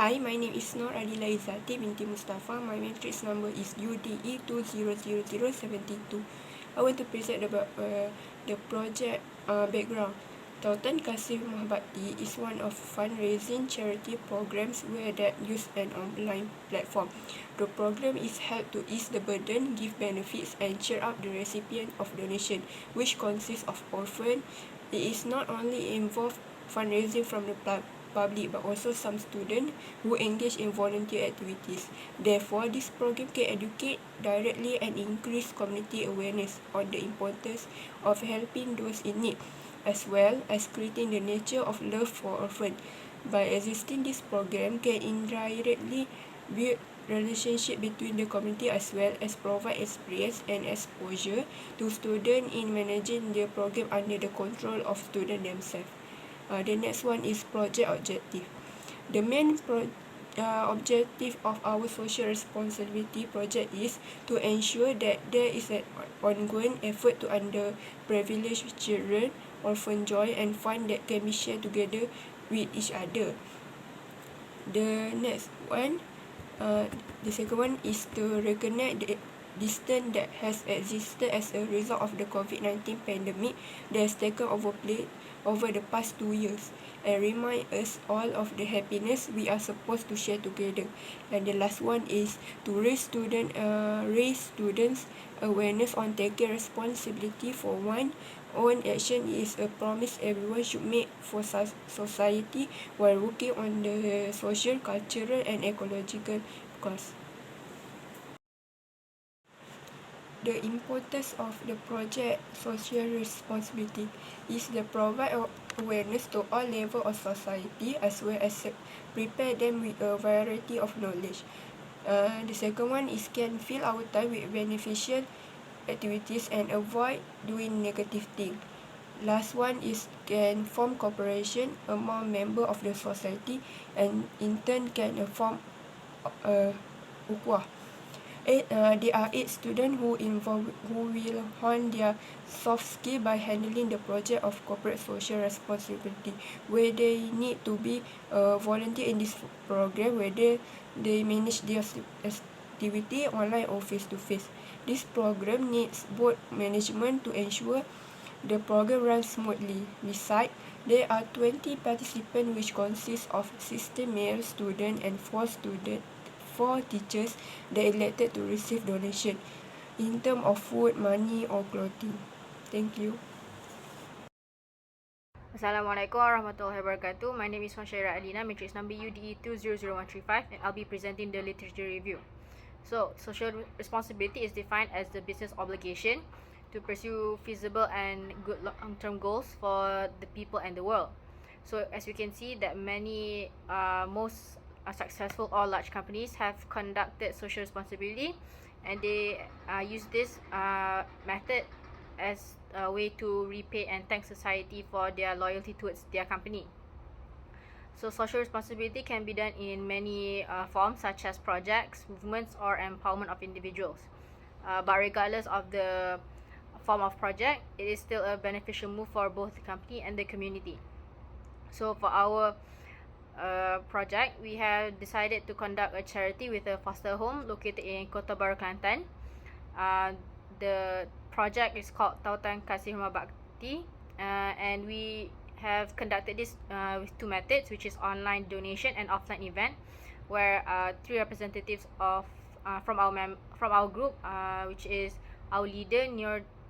Hi, my name is ADILLA IZZATI binti Mustafa. My matrix number is UDE 200072. I want to present about the project background. Tautan Kasih Mahbati is one of fundraising charity programs where that use an online platform. The program is held to ease the burden, give benefits, and cheer up the recipient of donation, which consists of orphan. It is not only involve fundraising from the public but also some students who engage in volunteer activities. Therefore, this program can educate directly and increase community awareness on the importance of helping those in need, as well as creating the nature of love for orphans. By existing this program can indirectly build relationship between the community as well as provide experience and exposure to students in managing the program under the control of students themselves. The next one is project objective. The main objective of our social responsibility project is to ensure that there is an ongoing effort to underprivileged children, orphan joy and fund that can be shared together with each other. The next one, the second one is to recognize the distance that has existed as a result of the COVID-19 pandemic that has taken over the past 2 years and remind us all of the happiness we are supposed to share together. And the last one is to raise students awareness on taking responsibility for one's own action is a promise everyone should make for society while working on the social, cultural and ecological cause. The importance of the project social responsibility is to provide awareness to all levels of society as well as prepare them with a variety of knowledge. The second one is can fill our time with beneficial activities and avoid doing negative things. Last one is can form cooperation among members of the society and in turn can form ukhuwah. There are 8 students who will hone their soft skill by handling the project of corporate social responsibility, where they need to be volunteer in this program, whether they manage their activity online or face-to-face. This program needs board management to ensure the program runs smoothly. Besides, there are 20 participants which consist of 16 male students and 4 teachers that elected to receive donation in terms of food, money or clothing. Thank you. Assalamualaikum warahmatullahi wabarakatuh. My name is Fakhirah, matrix number UDE 200135 and I'll be presenting the literature review. So, social responsibility is defined as the business obligation to pursue feasible and good long-term goals for the people and the world. So, as we can see that most successful or large companies have conducted social responsibility and they use this method as a way to repay and thank society for their loyalty towards their company. So social responsibility can be done in many forms such as projects, movements or empowerment of individuals. But regardless of the form of project, it is still a beneficial move for both the company and the community. So for our project, we have decided to conduct a charity with a foster home located in Kota Baru, Kelantan. The project is called Tautan Kasih Mahbati, and we have conducted this with 2 methods, which is online donation and offline event, where 3 representatives from our group, which is our leader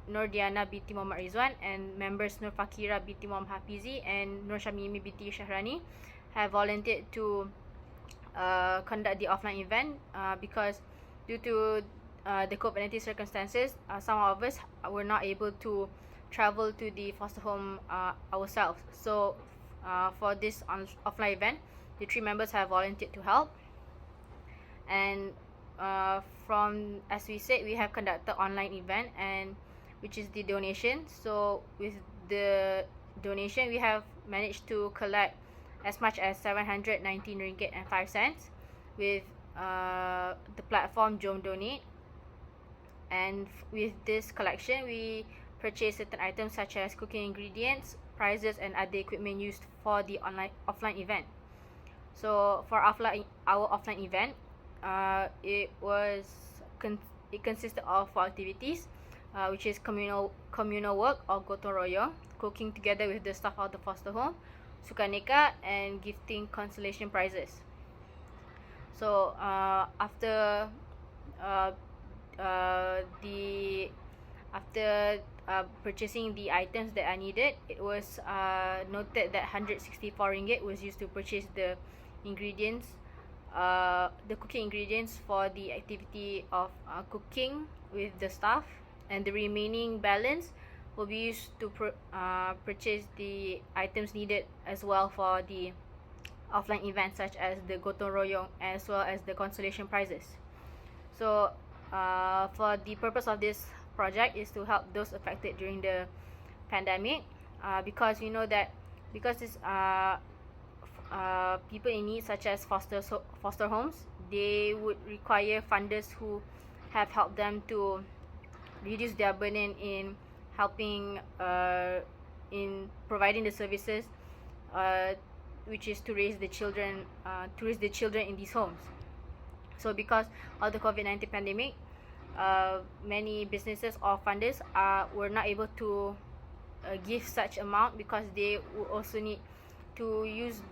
NURDIANA binti Muhammad RIDZUAN and members Fakhirah binti Muhammad HAPIZI and SHAMIMI binti RANI, have volunteered to conduct the offline event because due to the COVID-19 circumstances, some of us were not able to travel to the foster home ourselves. So for this offline event, the 3 members have volunteered to help. And from, as we said, we have conducted online event, and which is the donation. So with the donation, we have managed to collect as much as 719 ringgit and 5 cents with the platform Jom Donate. And with this collection, we purchase certain items such as cooking ingredients, prizes and other equipment used for the offline event. So for our offline event, it consisted of 4 activities, which is communal work or gotong royong, cooking together with the staff of the foster home, sukaneka, and gifting consolation prizes. So after purchasing the items that I needed, it was noted that RM164 was used to purchase the ingredients, the cooking ingredients for the activity of cooking with the staff, and the remaining balance will be used to purchase the items needed as well for the offline events, such as the gotong royong as well as the consolation prizes. So for the purpose of this project is to help those affected during the pandemic, because we know that because this people in need, such as foster homes, they would require funders who have helped them to reduce their burden in helping in providing the services, which is to raise the children in these homes. So because of the COVID-19 pandemic, many businesses or funders were not able to give such amount, because they will also need to use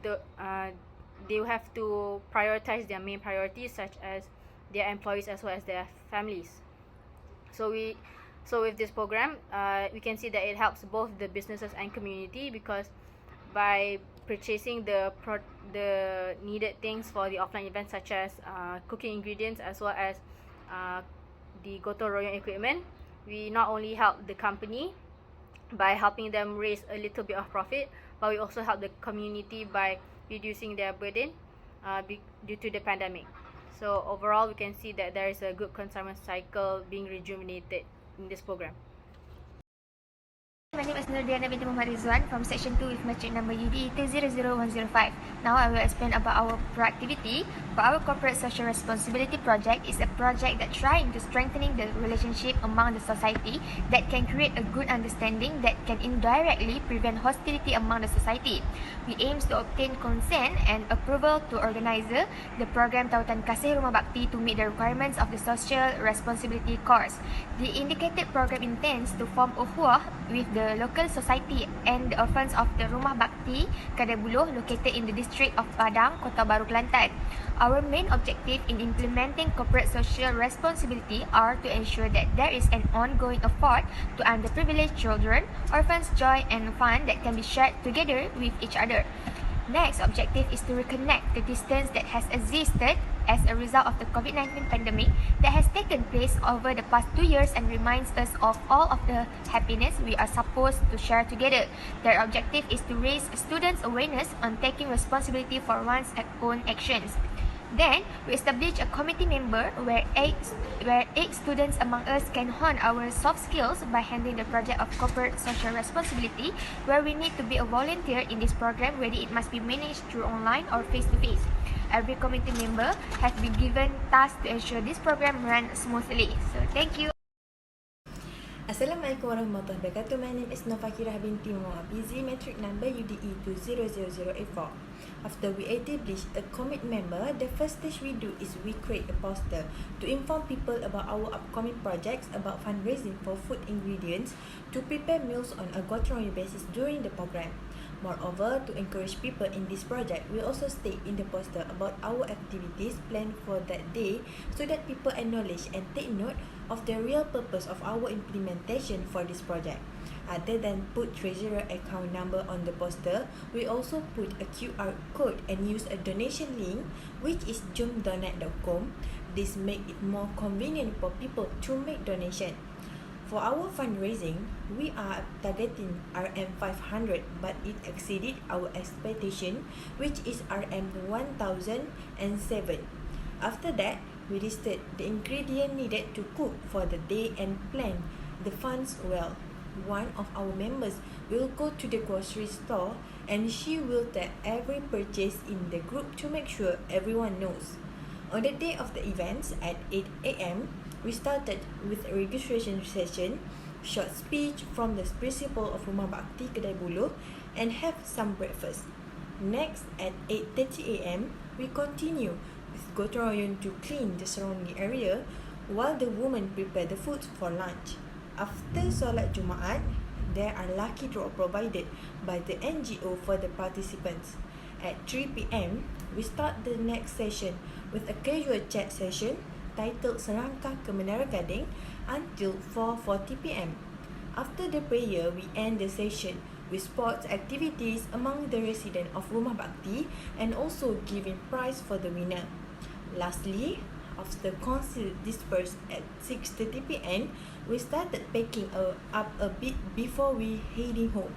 they will have to prioritize their main priorities, such as their employees as well as their families. So with this program, we can see that it helps both the businesses and community, because by purchasing the needed things for the offline events, such as cooking ingredients as well as the gotong royong equipment, we not only help the company by helping them raise a little bit of profit, but we also help the community by reducing their burden due to the pandemic. So overall, we can see that there is a good consumption cycle being rejuvenated in this program. My name is NURDIANA binti Muhammad RIDZUAN from Section 2 with matric number UDE 200105. Now I will explain about our proactivity. For our corporate social responsibility project is a project that trying to strengthening the relationship among the society that can create a good understanding that can indirectly prevent hostility among the society. We aims to obtain consent and approval to organizer the program Tautan Kasih Rumah Bakti to meet the requirements of the social responsibility course. The indicated program intends to form ukhuwah with the local society and the orphans of the Rumah Bakti Kedai Buluh located in the district of Padang, Kota Baru, Kelantan. Our main objective in implementing corporate social responsibility are to ensure that there is an ongoing effort to underprivileged children, orphans' joy and fun that can be shared together with each other. Next objective is to reconnect the distance that has existed as a result of the COVID-19 pandemic that has taken place over the past 2 years and reminds us of all of the happiness we are supposed to share together. Their objective is to raise students' awareness on taking responsibility for one's own actions. Then, we establish a committee member where eight students among us can hone our soft skills by handling the project of corporate social responsibility, where we need to be a volunteer in this program, whether it must be managed through online or face-to-face. Every committee member has been given tasks to ensure this program runs smoothly. So, thank you. Assalamualaikum warahmatullahi wabarakatuh. My name is Fakhirah binti HAPIZI, matric number UDE 200084. After we establish a commit member, the first stage we do is we create a poster to inform people about our upcoming projects about fundraising for food ingredients to prepare meals on a gotong royong basis during the program. Moreover, to encourage people in this project, we also state in the poster about our activities planned for that day so that people acknowledge and take note of the real purpose of our implementation for this project. Other than put treasurer account number on the poster, we also put a QR code and use a donation link, which is jomdonate.com. This make it more convenient for people to make donation. For our fundraising, we are targeting RM500, but it exceeded our expectation, which is RM1007. After that, we listed the ingredient needed to cook for the day and plan the funds well. One of our members will go to the grocery store and she will tag every purchase in the group to make sure everyone knows. On the day of the events at 8 AM, we started with a registration session, short speech from the principal of Rumah Bakti Kedai Buluh, and have some breakfast. Next, at 8:30 a.m., we continue with gotong royong to clean the surrounding area while the women prepare the food for lunch. After Solat Jumaat, there are lucky draw provided by the NGO for the participants. At 3 p.m., we start the next session with a casual chat session titled Selangkah ke Menara Gading until 4:40 p.m. After the prayer, we end the session with sports activities among the residents of Rumah Bakti and also giving prize for the winner. Lastly, after council dispersed at 6:30 p.m, we started packing up a bit before we heading home.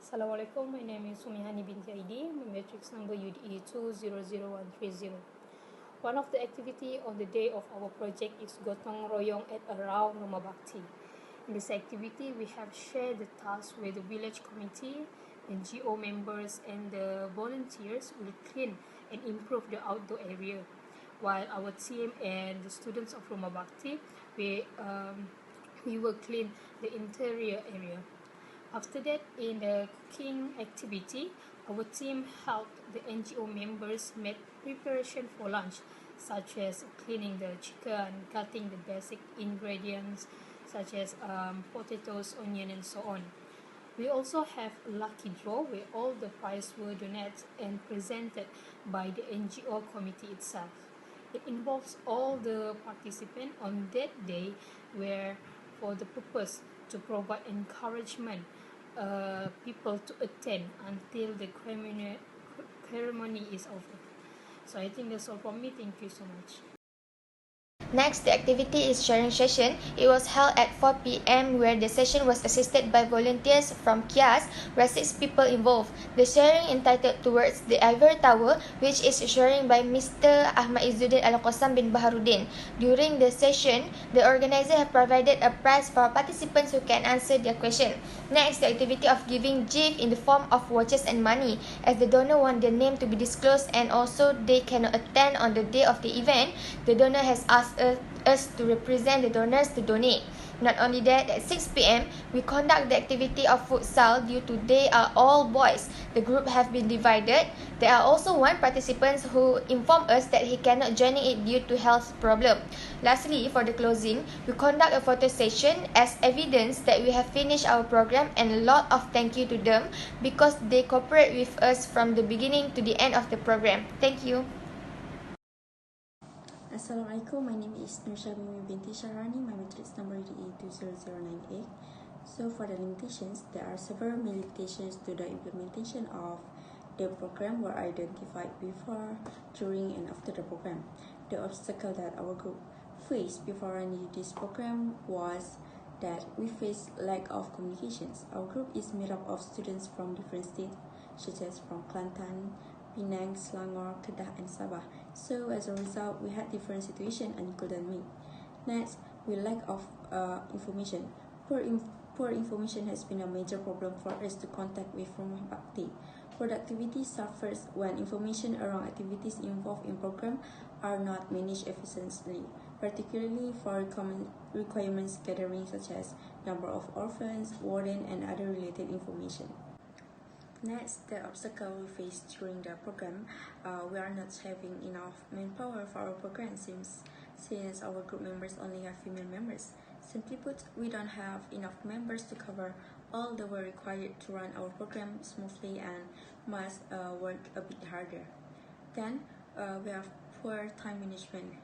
Assalamualaikum, my name is UMIE BINTI AIDI, my matrix number UDE 200130. One of the activity on the day of our project is gotong royong at around Rumah Bakti. In this activity, we have shared the task with the village committee, NGO members and the volunteers will clean and improve the outdoor area, while our team and the students of Rumah Bakti, we will clean the interior area. After that, in the cooking activity, our team helped the NGO members make preparation for lunch, such as cleaning the chicken, cutting the basic ingredients, such as potatoes, onion, and so on. We also have a lucky draw where all the prizes were donated and presented by the NGO committee itself. It involves all the participants on that day where for the purpose to provide encouragement people to attend until the ceremony is over. So I think that's all from me. Thank you so much. Next, the activity is sharing session. It was held at 4 p.m. where the session was assisted by volunteers from KIAS, where 6 people involved. The sharing entitled Towards the Ivory Tower, which is sharing by Mr. Ahmad Izzuddin Al-Qassam bin Baharudin. During the session, the organizer have provided a prize for participants who can answer their question. Next, the activity of giving gift in the form of watches and money, as the donor want their name to be disclosed and also they cannot attend on the day of the event. The donor has asked us to represent the donors to donate. Not only that, at 6 p.m, we conduct the activity of futsal due to they are all boys. The group have been divided. There are also one participant who informed us that he cannot join it due to health problem. Lastly, for the closing, we conduct a photo session as evidence that we have finished our program, and a lot of thank you to them because they cooperate with us from the beginning to the end of the program. Thank you. Assalamualaikum, my name is SHAMIMI binti RANI, my matrix number is 20098. So for the limitations, there are several limitations to the implementation of the program were identified before, during and after the program. The obstacle that our group faced before running this program was that we faced lack of communications. Our group is made up of students from different states, such as from Kelantan, Penang, Selangor, Kedah, and Sabah. So as a result, we had different situations and couldn't meet. Next, we lack of information. Poor information has been a major problem for us to contact with Rumah Bakti. Productivity suffers when information around activities involved in program are not managed efficiently, particularly for requirements gathering such as number of orphans, warden, and other related information. Next, the obstacle we face during the program, we are not having enough manpower for our program since our group members only have female members. Simply put, we don't have enough members to cover all the work required to run our program smoothly and must work a bit harder. Then, we have poor time management.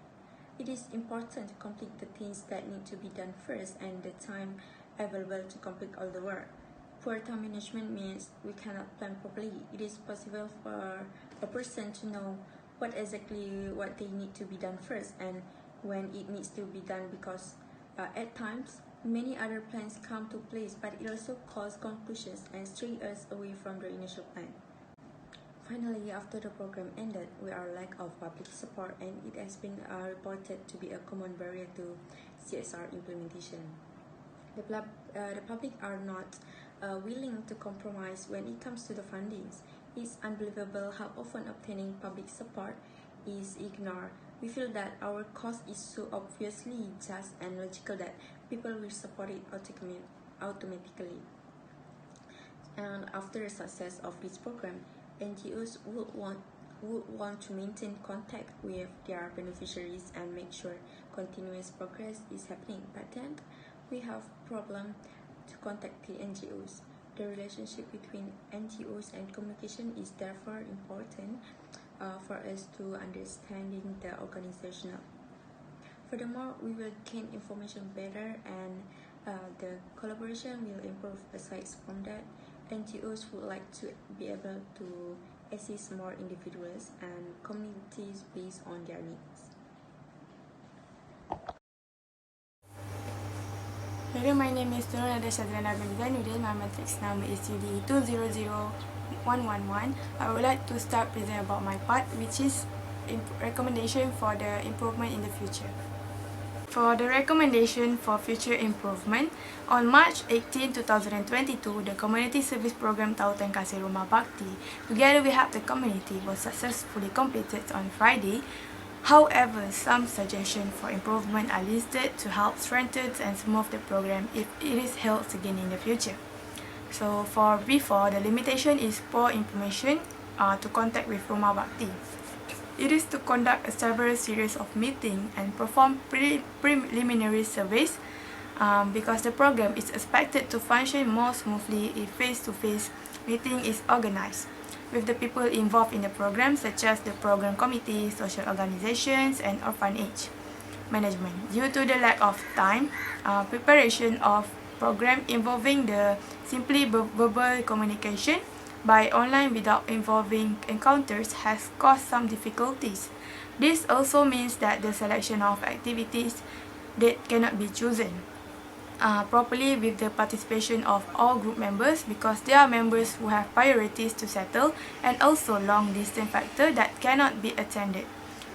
It is important to complete the things that need to be done first and the time available to complete all the work. Poor time management means we cannot plan properly. It is possible for a person to know what they need to be done first and when it needs to be done, because at times many other plans come to place, but it also causes confusions and stray us away from the initial plan. Finally, after the program ended, we are lack of public support, and it has been reported to be a common barrier to CSR implementation. The public are not willing to compromise when it comes to the fundings. It's unbelievable how often obtaining public support is ignored. We feel that our cause is so obviously just and logical that people will support it automatically. And after the success of this program, NGOs would want to maintain contact with their beneficiaries and make sure continuous progress is happening. But then we have problem to contact the NGOs. The relationship between NGOs and communication is therefore important for us to understanding the organizational. Furthermore, we will gain information better and the collaboration will improve. Aside from that, NGOs would like to be able to assist more individuals and communities based on their needs. Hello, my name is NURUL SYAZLIANA bin ZAINUDDIN. My matrix number is UDE 200111. I would like to start presenting about my part, which is recommendation for the improvement in the future. For the recommendation for future improvement, on March 18, 2022, the Community Service Program Tautan Kasih Rumah Bakti, together we have the community, was successfully completed on Friday. However, some suggestions for improvement are listed to help strengthen and smooth the program if it is held again in the future. So for before, the limitation is poor information to contact with Rumah Bakti. It is to conduct a several series of meetings and perform preliminary surveys because the program is expected to function more smoothly if face-to-face meeting is organized with the people involved in the program, such as the program committee, social organizations, and orphanage management. Due to the lack of time, preparation of program involving the simply verbal communication by online without involving encounters has caused some difficulties. This also means that the selection of activities that cannot be chosen properly with the participation of all group members because there are members who have priorities to settle and also long distance factor that cannot be attended.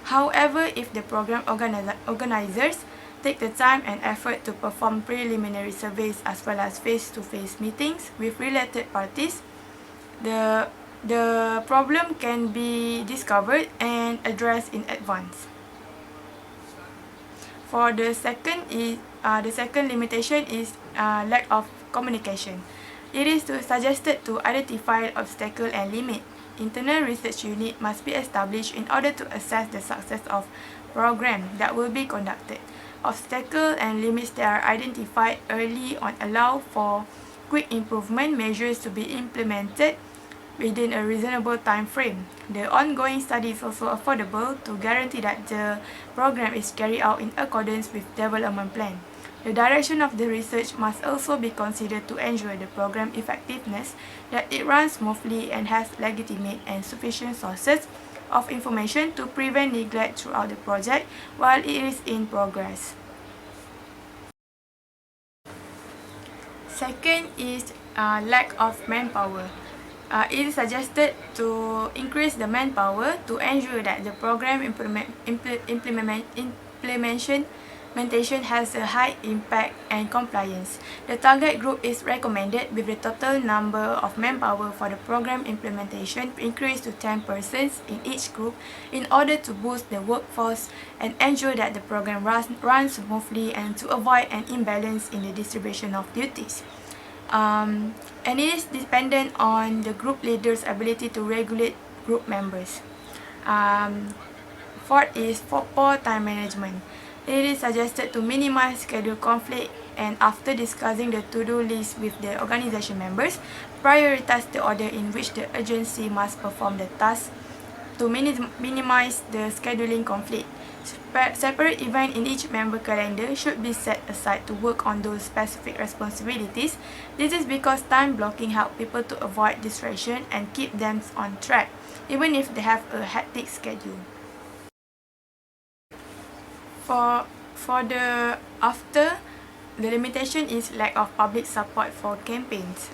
However, if the program organizers take the time and effort to perform preliminary surveys as well as face-to-face meetings with related parties, the problem can be discovered and addressed in advance. For the second limitation is lack of communication. It is suggested to identify obstacle and limit. Internal research unit must be established in order to assess the success of program that will be conducted. Obstacles and limits that are identified early on allow for quick improvement measures to be implemented within a reasonable time frame. The ongoing study is also affordable to guarantee that the program is carried out in accordance with development plan. The direction of the research must also be considered to ensure the program effectiveness, that it runs smoothly and has legitimate and sufficient sources of information to prevent neglect throughout the project while it is in progress. Second is lack of manpower. It is suggested to increase the manpower to ensure that the program implementation has a high impact and compliance. The target group is recommended with the total number of manpower for the program implementation increased to 10 persons in each group in order to boost the workforce and ensure that the program runs smoothly and to avoid an imbalance in the distribution of duties. And it is dependent on the group leader's ability to regulate group members. Fourth is for poor time management. It is suggested to minimize schedule conflict and after discussing the to-do list with the organization members, prioritize the order in which the agency must perform the task to minimize the scheduling conflict. Separate event in each member calendar should be set aside to work on those specific responsibilities. This is because time blocking helps people to avoid distraction and keep them on track, even if they have a hectic schedule. For the after, the limitation is lack of public support for campaigns.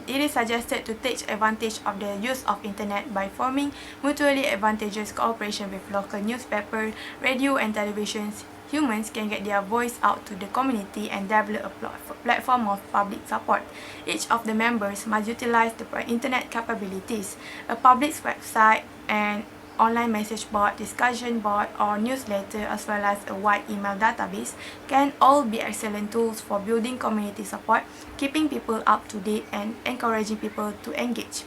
It is suggested to take advantage of the use of internet by forming mutually advantageous cooperation with local newspaper, radio and televisions. Humans can get their voice out to the community and develop a platform of public support. Each of the members must utilize the internet capabilities, a public website and online message board, discussion board, or newsletter, as well as a wide email database, can all be excellent tools for building community support, keeping people up to date, and encouraging people to engage.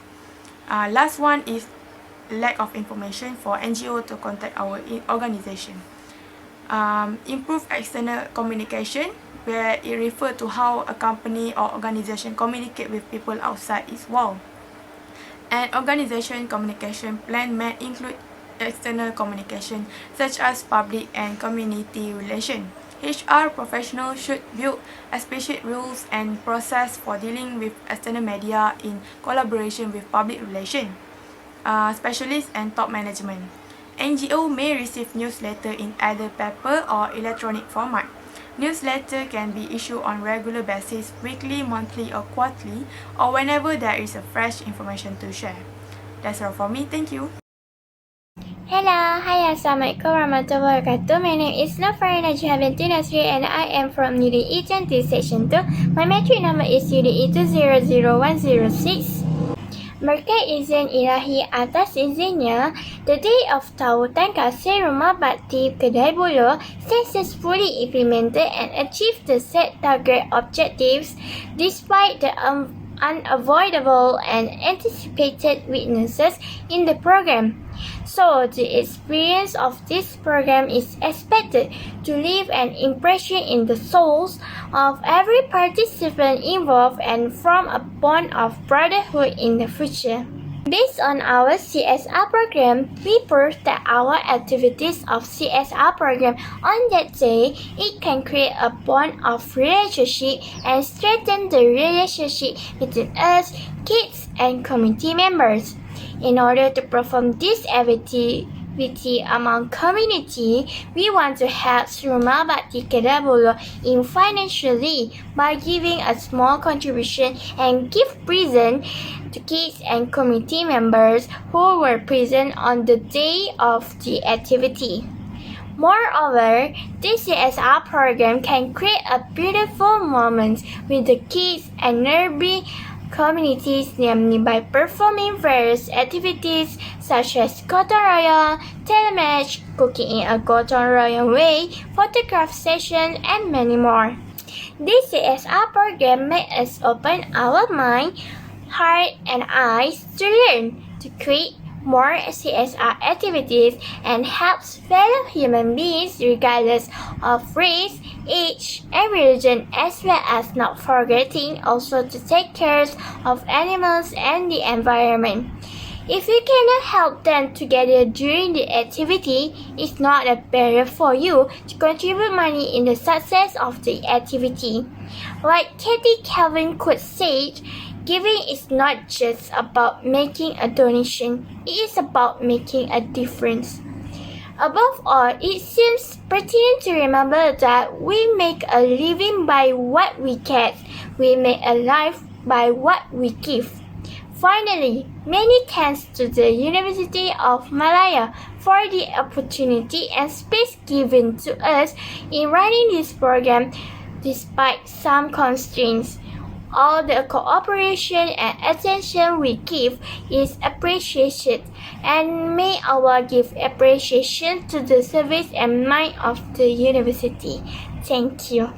Last one is lack of information for NGO to contact our organization. Improve external communication, where it refers to how a company or organization communicate with people outside its wall. An organization communication plan may include external communication, such as public and community relations. HR professionals should build explicit rules and process for dealing with external media in collaboration with public relations, specialists, and top management. NGO may receive newsletter in either paper or electronic format. Newsletter can be issued on regular basis, weekly, monthly, or quarterly, or whenever there is a fresh information to share. That's all from me. Thank you. Hello, hi, Assalamualaikum warahmatullahi wabarakatuh. My name is NURFARAH binti NASRI and I am from UDE 20 Section 2. My metric number is UDE 200106. Berkat izin ilahi atas izinnya, the day of tautan kasih rumah bakti Kedai Buluh successfully implemented and achieved the set target objectives despite the unavoidable and anticipated weaknesses in the program. So, the experience of this program is expected to leave an impression in the souls of every participant involved and form a bond of brotherhood in the future. Based on our CSR program, we prove that our activities of CSR program on that day, it can create a bond of relationship and strengthen the relationship between us, kids, and community members. In order to perform this activity among community, we want to help Rumah Bakti Kedai Buluh in financially by giving a small contribution and gift present to kids and community members who were present on the day of the activity. Moreover, this CSR program can create a beautiful moment with the kids and nearby communities, namely by performing various activities such as gotong royong, telematch, cooking in a gotong royong way, photograph session, and many more. This CSR program makes us open our mind, heart, and eyes to learn, to create more CSR activities, and helps fellow human beings regardless of race, age, and religion, as well as not forgetting also to take care of animals and the environment. If you cannot help them together during the activity, it's not a barrier for you to contribute money in the success of the activity. Like Katie Calvin could say, giving is not just about making a donation, it is about making a difference. Above all, it seems pertinent to remember that we make a living by what we get, we make a life by what we give. Finally, many thanks to the University of Malaya for the opportunity and space given to us in running this program despite some constraints. All the cooperation and attention we give is appreciated, and may Allah give appreciation to the service and mind of the university. Thank you.